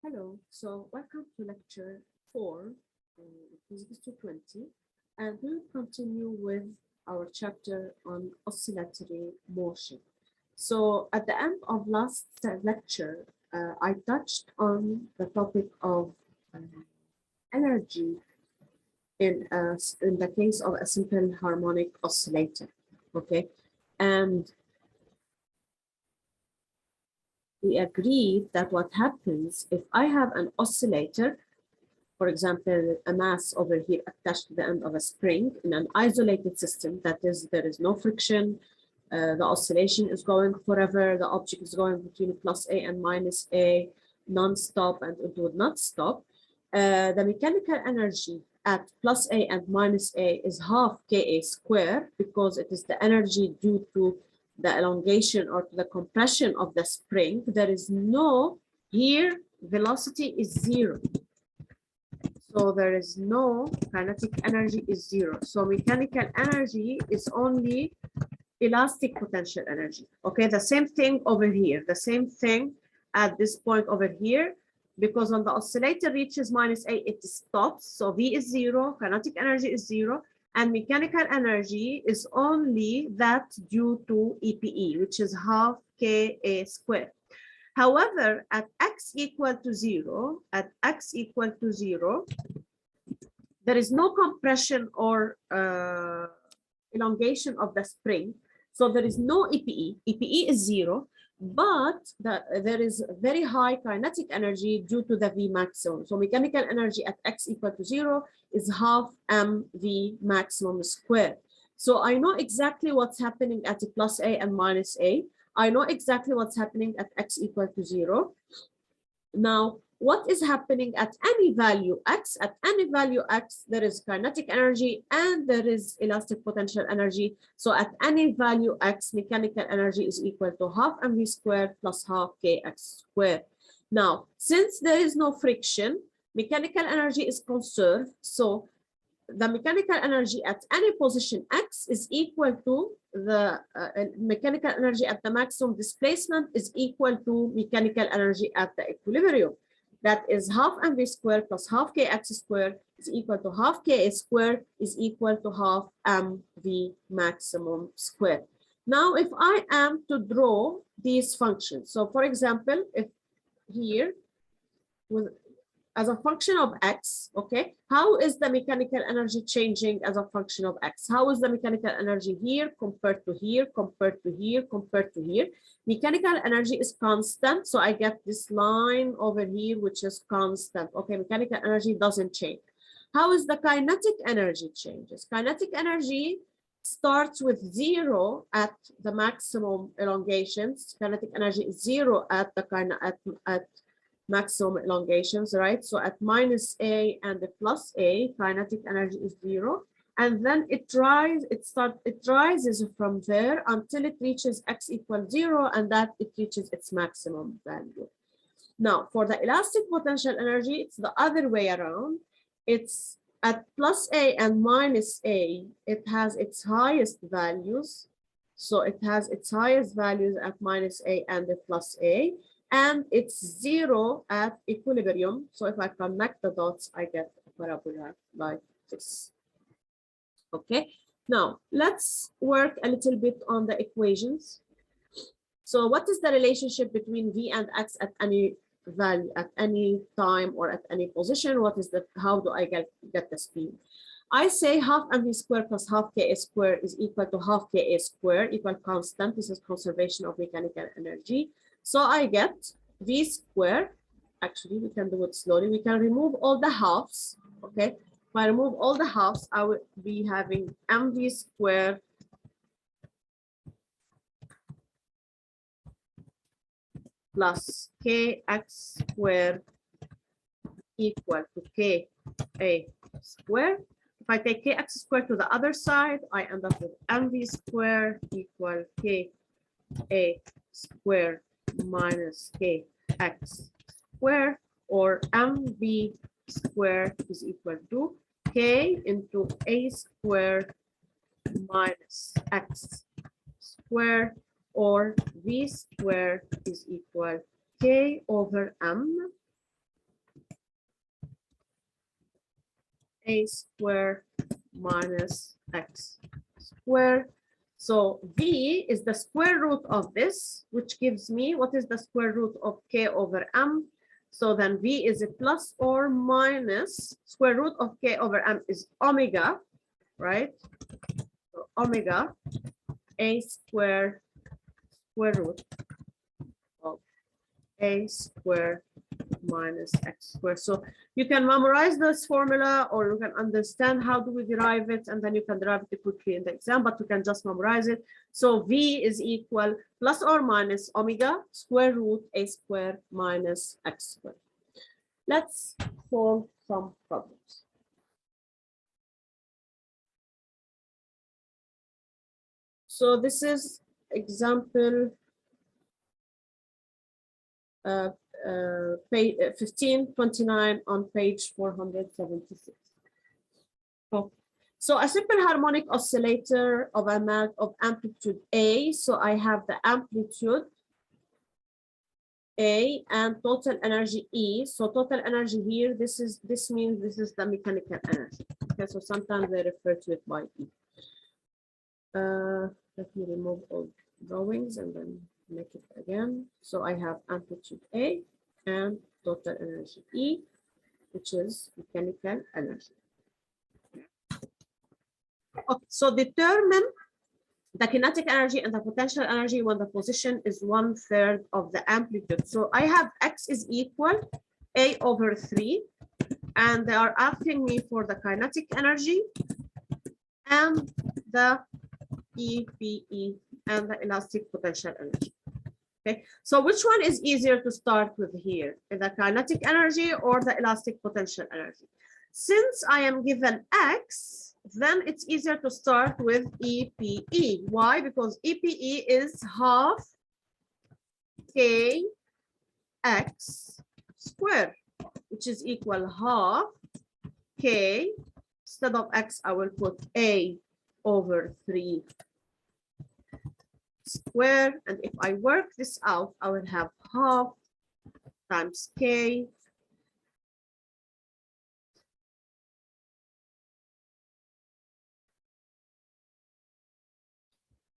Hello, so welcome to lecture 4, Physics 220, and we'll continue with our chapter on oscillatory motion. So at the end of last lecture, I touched on the topic of energy in the case of a simple harmonic oscillator, okay? And we agreed that what happens if I have an oscillator, for example, a mass over here attached to the end of a spring in an isolated system, that is, there is no friction, the oscillation is going forever, the object is going between plus A and minus A, non-stop, and it would not stop. The mechanical energy at plus A and minus A is half Ka square because it is the energy due to the elongation or to the compression of the spring. There is no, here velocity is zero. So there is no kinetic energy is zero. So mechanical energy is only elastic potential energy. Okay, the same thing over here, the same thing at this point over here, because when the oscillator reaches minus A, it stops. So V is zero, kinetic energy is zero, and mechanical energy is only that due to EPE, which is half Ka squared. However, at x equal to zero, there is no compression or elongation of the spring. So there is no EPE. EPE is zero, but there is very high kinetic energy due to the V maximum. So mechanical energy at x equal to zero is half mv maximum squared. So I know exactly what's happening at plus A and minus A. I know exactly what's happening at x equal to zero. Now, what is happening at any value x? At any value x, there is kinetic energy and there is elastic potential energy. So at any value x, mechanical energy is equal to half mv squared plus half kx squared. Now, since there is no friction, mechanical energy is conserved. So the mechanical energy at any position x is equal to the mechanical energy at the maximum displacement is equal to mechanical energy at the equilibrium. That is half mv squared plus half kx squared is equal to half ka squared is equal to half mv maximum squared. Now, if I am to draw these functions, so for example, if here with as a function of x, okay, how is the mechanical energy changing as a function of x? How is the mechanical energy here compared to here, compared to here, compared to here? Mechanical energy is constant, so I get this line over here, which is constant. Okay, mechanical energy doesn't change. How is the kinetic energy changes? Kinetic energy starts with zero at the maximum elongations. Kinetic energy is zero at the maximum elongations, right? So at minus A and the plus A, kinetic energy is zero. And then it rises from there until it reaches x equals zero, and that it reaches its maximum value. Now, for the elastic potential energy, it's the other way around. It's at plus A and minus A, it has its highest values. So it has its highest values at minus A and the plus A. And it's zero at equilibrium. So if I connect the dots, I get a parabola like this. Okay, now let's work a little bit on the equations. So what is the relationship between V and X at any value, at any time, or at any position? What is the, how do I get the speed? I say half mv squared plus half ka squared is equal to half ka squared equal constant. This is conservation of mechanical energy. So I get V squared. Actually, we can do it slowly. We can remove all the halves. Okay. If I remove all the halves, I would be having mv squared plus kx squared equal to ka squared. If I take kx squared to the other side, I end up with mv squared equal ka squared minus kx squared, or mv squared is equal to k into a squared minus x squared, or v squared is equal k over m a square minus x square. So v is the square root of this, which gives me what is the square root of k over m. So then v is a plus or minus square root of k over m is omega, right? So omega a square root of a square minus x squared. So you can memorize this formula, or you can understand how do we derive it, and then you can derive it quickly in the exam, but you can just memorize it. So v is equal plus or minus omega square root a squared minus x squared. Let's solve some problems. So this is example page 1529 on page 476. So a simple harmonic oscillator of amplitude A. So I have the amplitude A and total energy E. So total energy here, this means this is the mechanical energy. Okay, so sometimes they refer to it by E. Let me remove all drawings and then make it again. So I have amplitude A and total energy E, which is mechanical energy. Okay, so determine the kinetic energy and the potential energy when the position is 1/3 of the amplitude. So I have x is equal a over 3, and they are asking me for the kinetic energy and the EPE and the elastic potential energy. Okay, so which one is easier to start with here, the kinetic energy or the elastic potential energy? Since I am given x, then it's easier to start with EPE. Why? Because EPE is half kx squared, which is equal half k. Instead of x, I will put a over 3 squared, and if I work this out, I will have half times k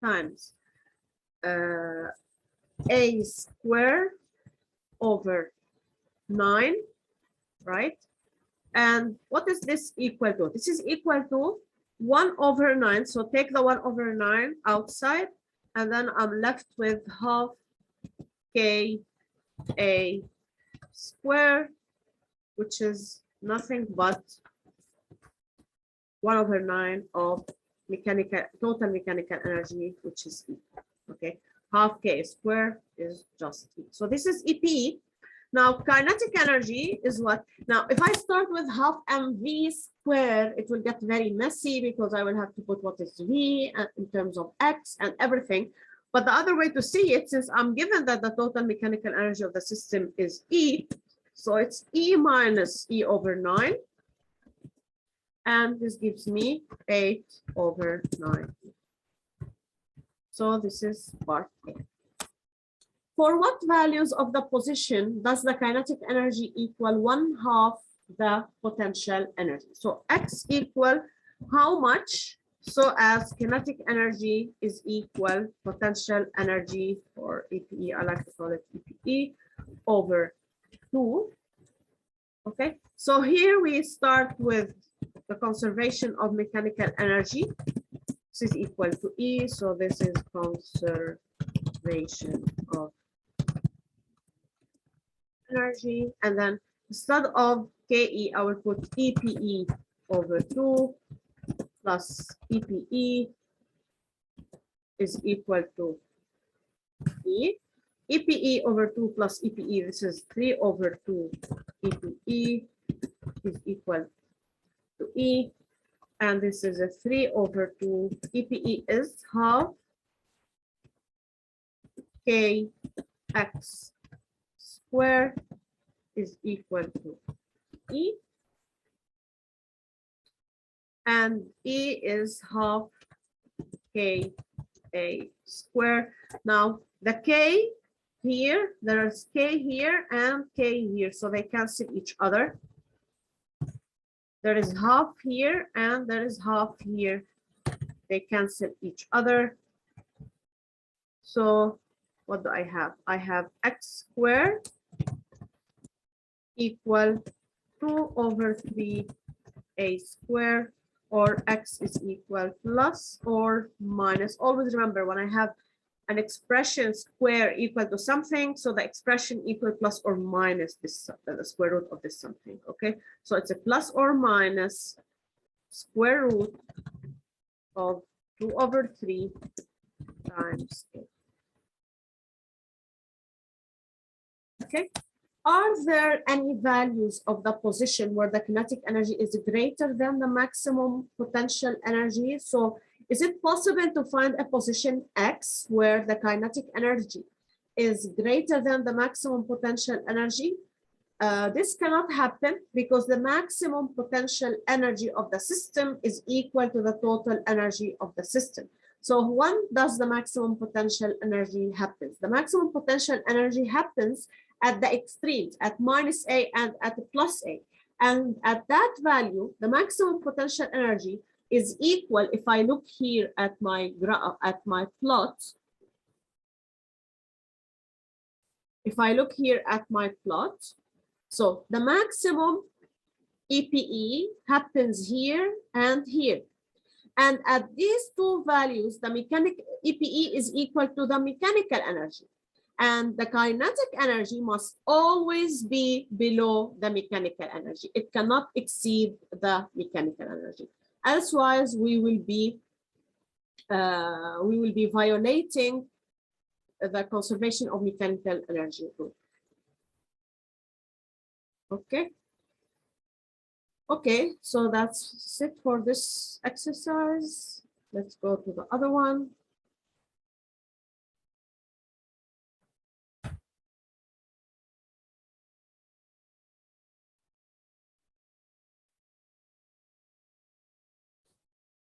times a squared over 9, right? And what is this equal to? This is equal to 1/9. So take the 1/9 outside, and then I'm left with half k a squared, which is nothing but 1/9 of total mechanical energy, which is E. Okay, half k squared is just E. So this is EP. Now kinetic energy is what? Now if I start with half mv squared, it will get very messy because I will have to put what is v in terms of x and everything. But the other way to see it, since I'm given that the total mechanical energy of the system is E, so it's E minus E over 9. And this gives me 8/9. So this is part A. For what values of the position does the kinetic energy equal 1/2 the potential energy? So x equal how much so as kinetic energy is equal potential energy, or EPE, I like to call it EPE, over 2. Okay, so here we start with the conservation of mechanical energy. This is equal to E, so this is conservation of energy. And then instead of KE, I will put EPE over 2 plus EPE is equal to E. EPE over 2 plus EPE, this is 3/2 EPE is equal to E, and this is a 3/2. EPE is half kx squared is equal to E, and E is half ka squared. Now the k here, there is k here and k here, so they cancel each other. There is half here and there is half here. They cancel each other. So what do I have? I have x squared equal 2 over 3a squared, or x is equal plus or minus. Always remember, when I have an expression square equal to something, so the expression equal plus or minus this, the square root of this something, okay? So it's a plus or minus square root of 2 over 3 times a. Okay. Are there any values of the position where the kinetic energy is greater than the maximum potential energy? So is it possible to find a position X where the kinetic energy is greater than the maximum potential energy? This cannot happen because the maximum potential energy of the system is equal to the total energy of the system. So when does the maximum potential energy happen? The maximum potential energy happens at the extremes, at minus A and at plus A. And at that value, the maximum potential energy is equal, if I look here at my graph, at my plot, if I look here at my plot, so the maximum EPE happens here and here. And at these two values, the mechanical EPE is equal to the mechanical energy. And the kinetic energy must always be below the mechanical energy. It cannot exceed the mechanical energy. Otherwise, we will be violating the conservation of mechanical energy rule. Okay. Okay, so that's it for this exercise. Let's go to the other one.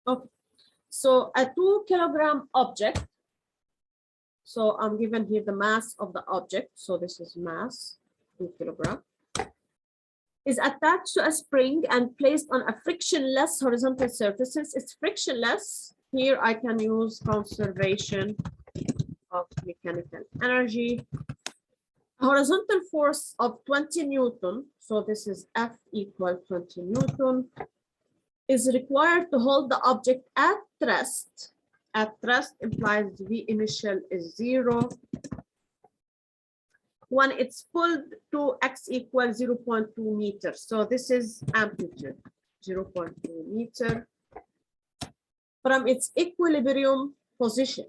Okay, so a 2 kilogram object. So I'm given here the mass of the object. So this is mass, 2 kilogram. Is attached to a spring and placed on a frictionless horizontal surface. Since it's frictionless, here I can use conservation of mechanical energy. A horizontal force of 20 Newton, so this is F equal 20 Newton, is required to hold the object at rest. At rest implies V initial is 0. When it's pulled to x equals 0.2 meters. So this is amplitude, 0.2 meter from its equilibrium position.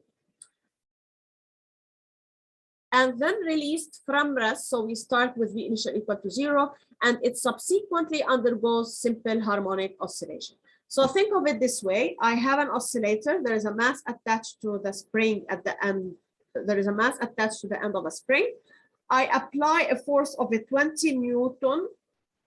And then released from rest. So we start with V initial equal to 0, and it subsequently undergoes simple harmonic oscillation. So think of it this way. I have an oscillator. There is a mass attached to the spring at the end. There is a mass attached to the end of a spring. I apply a force of a 20 Newton.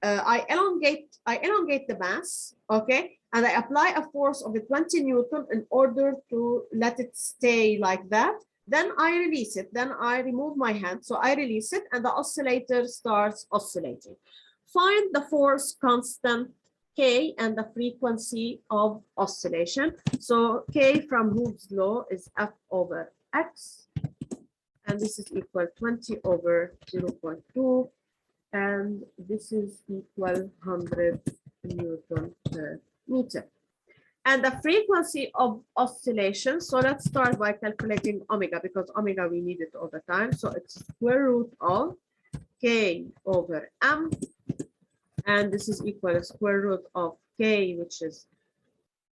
I elongate the mass, okay? And I apply a force of a 20 Newton in order to let it stay like that. Then I release it. Then I remove my hand. So I release it and the oscillator starts oscillating. Find the force constant K and the frequency of oscillation. So K from Hooke's law is F over X. And this is equal 20 over 0.2. And this is equal 100 Newton per meter. And the frequency of oscillation, so let's start by calculating omega, because omega we need it all the time. So it's square root of K over M. And this is equal to square root of K, which is,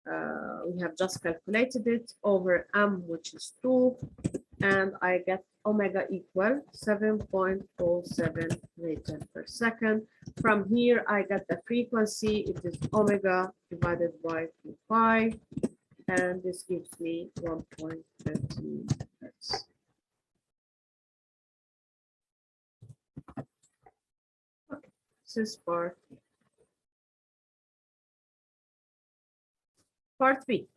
we have just calculated it, over M, which is 2. And I get omega equal 7.07 meter per second. From here, I get the frequency. It is omega divided by 2 pi. And this gives me 1.13 hertz. Okay, this is part A. Part B.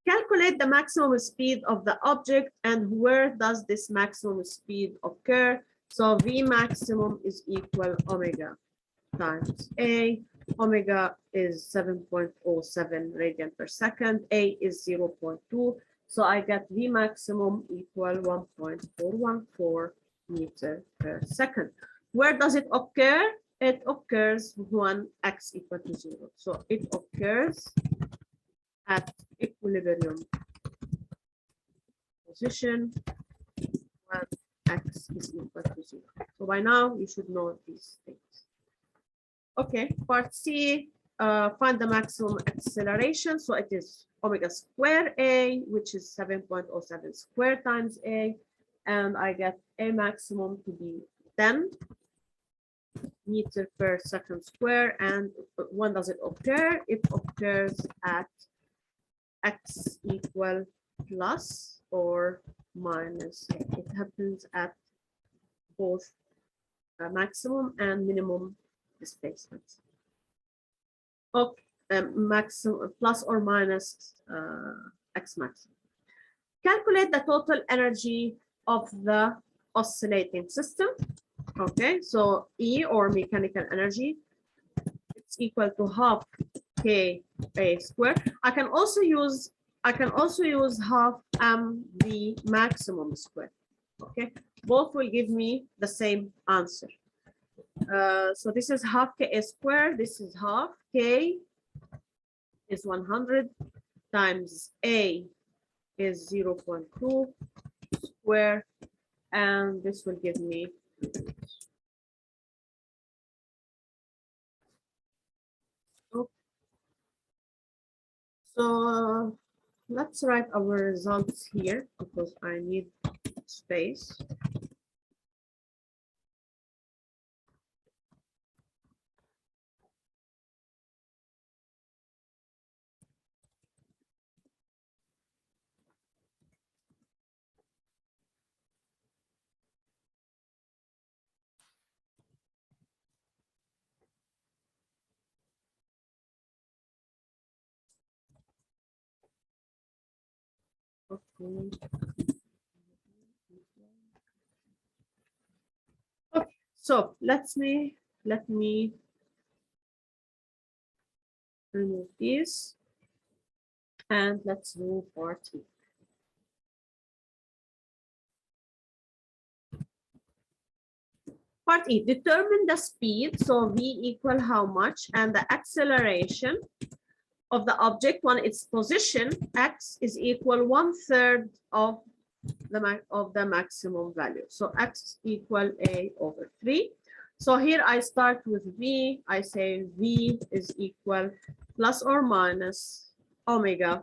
Calculate the maximum speed of the object and where does this maximum speed occur. So V maximum is equal omega times A. Omega is 7.07 radian per second. A is 0.2. So I get V maximum equal 1.414 meter per second. Where does it occur? It occurs when x equal to 0. So it occurs at equilibrium position when x is equal to 0. So by now you should know these things. Okay, part C, find the maximum acceleration. So it is omega square A, which is 7.07 square times A. And I get A maximum to be 10 meter per second square. And when does it occur? It occurs at x equal plus or minus. It happens at both maximum and minimum displacements. Okay, maximum plus or minus x maximum. Calculate the total energy of the oscillating system. Okay, so E or mechanical energy, it's equal to half k a squared. I can also use half mv maximum squared. Okay, both will give me the same answer. So this is half k a squared. This is half k is 100 times a is 0.2 square, and this will give me so let's write our results here because I need space. Okay. Okay, so let me remove this and let's do part E. Part E, determine the speed, so V equal how much, and the acceleration of the object when its position x is equal 1/3 of the maximum value. So x equal a over 3. So here I start with V. I say V is equal plus or minus omega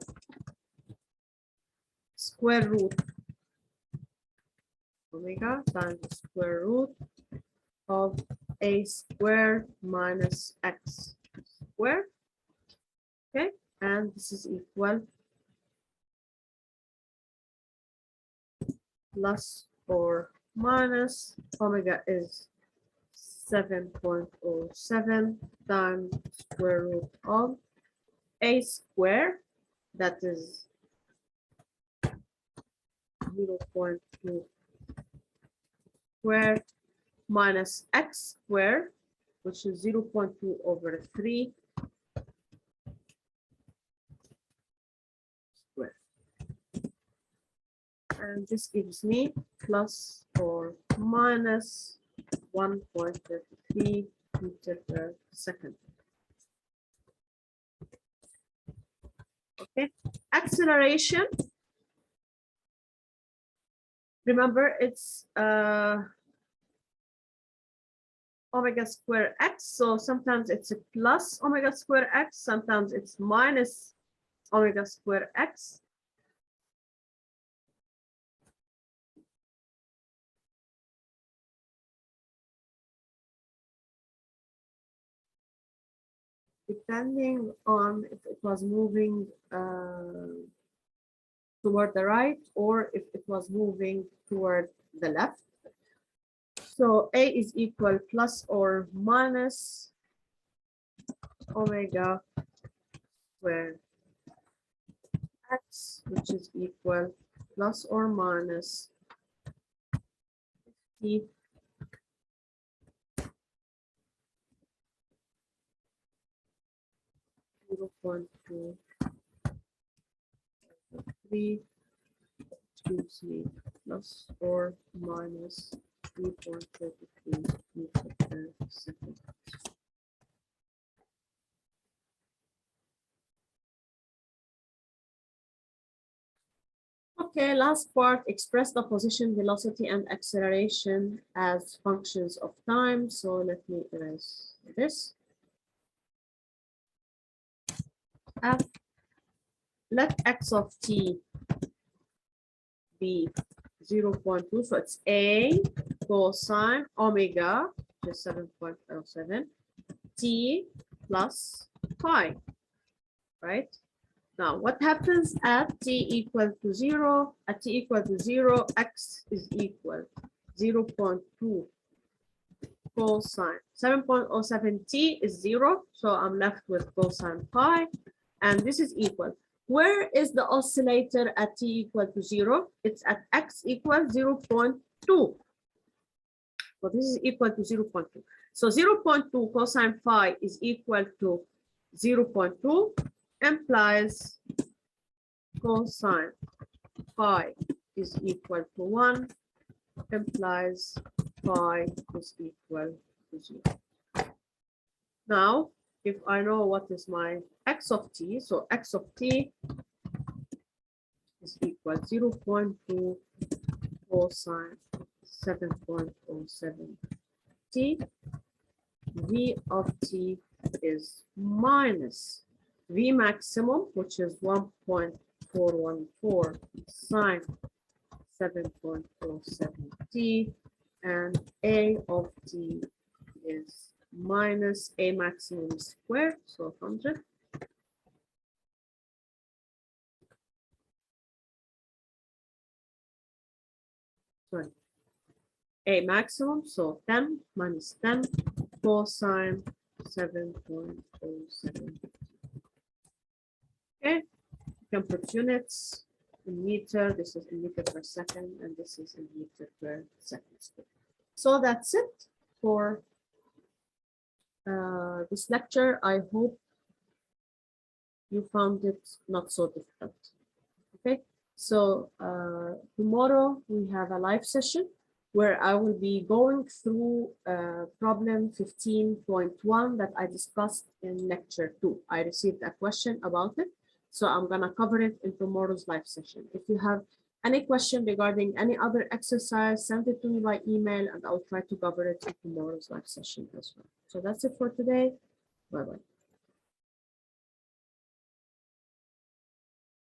square root omega times the square root of a square minus x square. Okay, and this is equal plus or minus omega is 7.07 times square root of a square, that is 0.2 square minus x square, which is 0.2 over 3 square. And this gives me plus or minus 1.33 meter per second. Okay, acceleration. Remember, it's omega square x. So sometimes it's a plus omega square x, sometimes it's minus omega square x. Depending on if it was moving toward the right or if it was moving toward the left. So A is equal plus or minus omega square x, which is equal plus or minus 50 0.2 3 gives me plus or minus 3.33 meter per second. Okay, last part, express the position, velocity, and acceleration as functions of time. So let me erase this. F, let x of t be 0.2, so it's a cosine omega, just 7.07, t plus pi, right? Now, what happens at t equal to 0? At t equal to 0, x is equal 0.2 cosine 7.07 t is 0, so I'm left with cosine pi, and this is equal. Where is the oscillator at t equal to 0? It's at x equals 0.2. So this is equal to 0.2. So 0.2 cosine phi is equal to 0.2, implies cosine phi is equal to 1, implies phi is equal to 0. Now, if I know what is my x of t, so x of t is equal to 0.2 cosine 7.07 t. V of t is minus V maximum, which is 1.414 sine 7.07 t, and A of t is minus A maximum squared, so 100. Sorry, A maximum, so 10 minus 10 cosine 7.07. Okay, you can put units in meter. This is in meter per second, and this is in meter per second. So that's it for this lecture. I hope you found it not so difficult. Okay, so tomorrow we have a live session where I will be going through problem 15.1 that I discussed in lecture 2. I received a question about it, so I'm gonna cover it in tomorrow's live session. If you have any question regarding any other exercise, send it to me by email and I'll try to cover it in tomorrow's live session as well. So that's it for today. Bye-bye.